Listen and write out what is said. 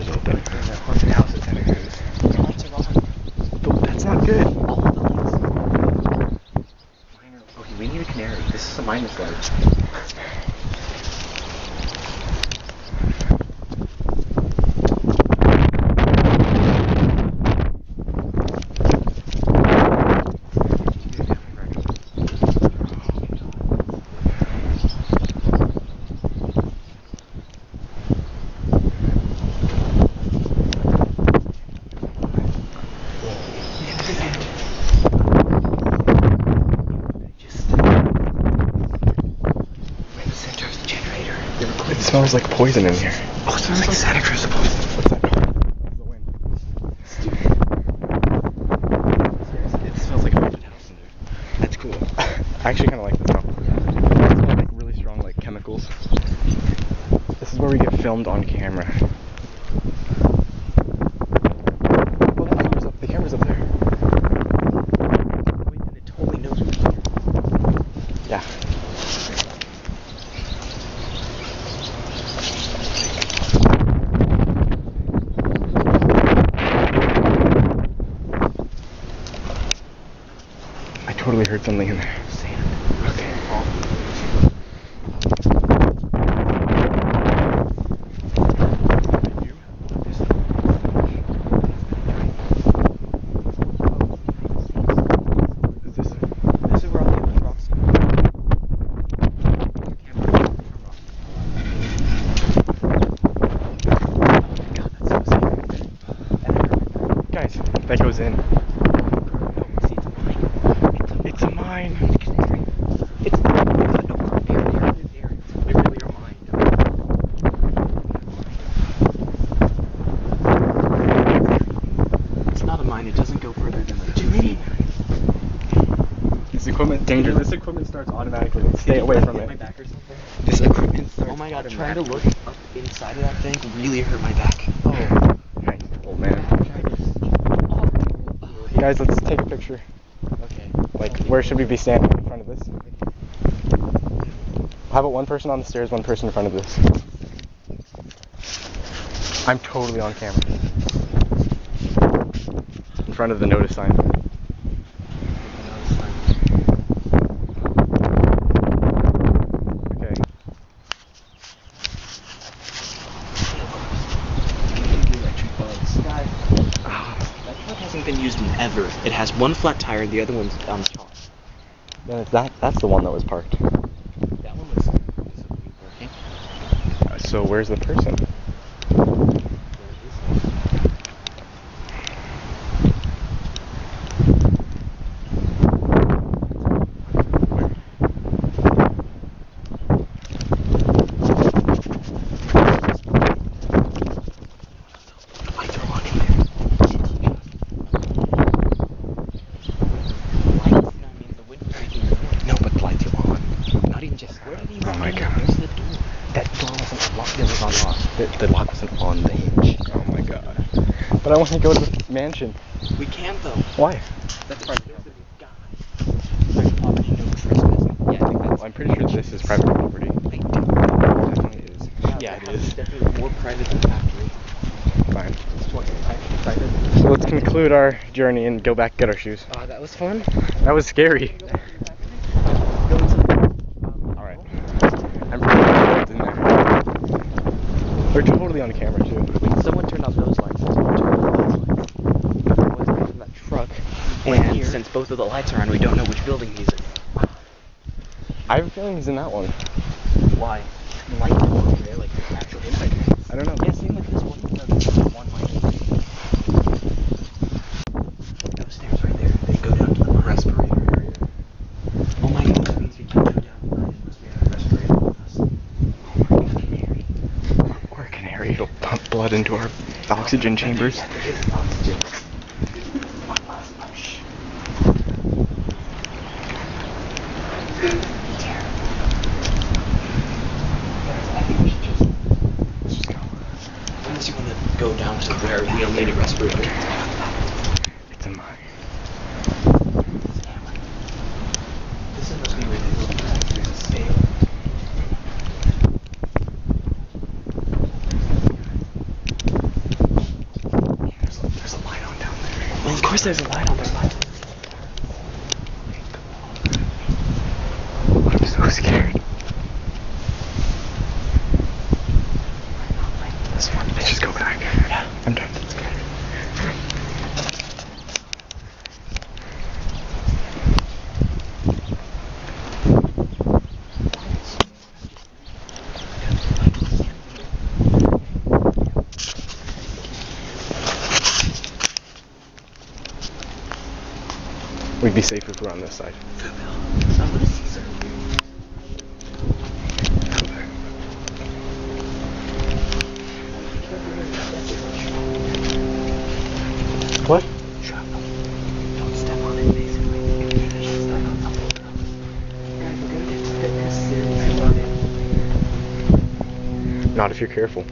doors open. The haunted house in Santa Cruz. The lights are on. That's not good. All of the lights. Okay, we need a canary. This is a minus light. It smells like poison in here. Oh, it smells like Santa Cruz poison. What's that? The wind. It smells like a haunted house in there. That's cool. I actually kind of like the smell. It smells like really strong, like chemicals. This is where we get filmed on camera. Oh, the camera's up there. Wait, and it totally knows we're here. Yeah. I totally heard something in there. Sand. Okay. This is where all the rocks go. God, that's so scary. Guys, that goes in. No, see, it's a mine. It's a mine. It's no, there. It's literally a mine. It's not a mine. It doesn't go further than like 2 feet. This equipment dangerous. This equipment starts automatically. Stay away from Hit my it. back or something. This equipment starts. Oh my god, trying to look up inside of that thing really hurt my back. Oh, nice, old man. Guys, let's take a picture. Okay. Like, where should we be standing in front of this? How about one person on the stairs, one person in front of this? I'm totally on camera. In front of the notice sign. Okay. Electric bugs. Guys, that truck hasn't been used in ever. It has one flat tire and the other one's shot. Then it's that's the one that was parked. That one was working. So where's the person? Lights are on in there. No, but the lights are on. Not even just. Where did he Oh my go? God. Where's the door? That door wasn't locked. It was unlocked. The lock wasn't on the hinge. Oh my god. But I want to go to the mansion. We can though. Why? That's part of the guy. Private property, no trespassing. Yeah, I think that's. I'm pretty sure this is private property. I do. It definitely is. Yeah, it is. Definitely more private than the factory. Fine. It's what, private. So let's conclude our journey and go back get our shoes. That was fun. That was scary. Go into the. Alright. I'm pretty sure it's in there. We're totally on camera too. When someone turned off those lights, someone turned off those lights. There was from that truck. And since both of the lights are on, we don't know which building he's in. I have a feeling he's in that one. Why? Light over there, like the actual impact. I don't know. Yeah, same like this one. One light. Those stairs right there, they go down to the respirator area. Oh my god, that means we can go down. It must be a respirator with us. Oh my god, Canary. Or a canary. It'll pump blood into our oxygen chambers. Yeah, there is oxygen. Unless you want to go down to where we'll need a respirator. It's a mine. This must be where they look for the scale. course there's a light on there, bud. I'm so scared. This one. Let's just go back. Yeah. I'm done. That's good. We'd be safe if we're on this side. What? Don't step on it, basically. Step on something. Guys, we're gonna get serious about it. Not if you're careful.